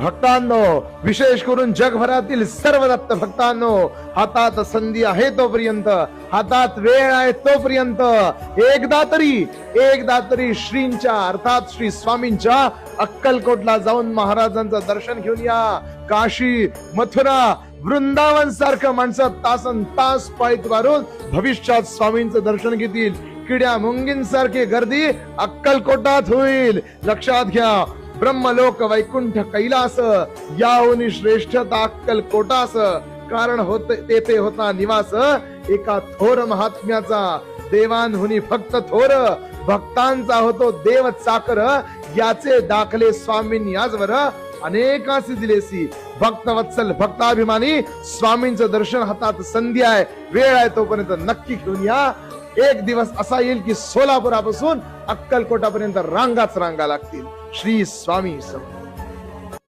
भक्तांनो, विशेष करून जगभरातील सर्व दत्त भक्तांनो, हातात संधी आहे तोपर्यंत, हातात वेळ आहे तोपर्यंत एकदा तरी श्रींच्या अर्थात श्री स्वामींच्या अक्कलकोटला जाऊन महाराजांचं दर्शन घेऊन या. काशी, मथुरा, वृंदावन सारखं माणसं तासन तास पायी मारून भविष्यात स्वामींचं दर्शन घेतील. किड्या मुंगींसारखी गर्दी अक्कलकोटात होईल. लक्षात घ्या, ब्रह्मलोक वैकुंठ कैलास याहून श्रेष्ठता अक्कलकोटास. कारण तेथे होता निवास एका थोर महात्म्याचा. देवांहुनी फक्त थोर, भक्तांचा होतो देव चाकर. याचे दाखले स्वामींनी आजवर अनेकांशी दिलेसी. भक्तवत्सल भक्ताभिमानी स्वामींचं दर्शन हातात संधी आहे, वेळ आहे तोपर्यंत नक्की घेऊन या. एक दिवस असा येईल की सोलापुरापासून अक्कलकोटापर्यंत रांगाच रांगा लागतील. श्री स्वामी समर्थ.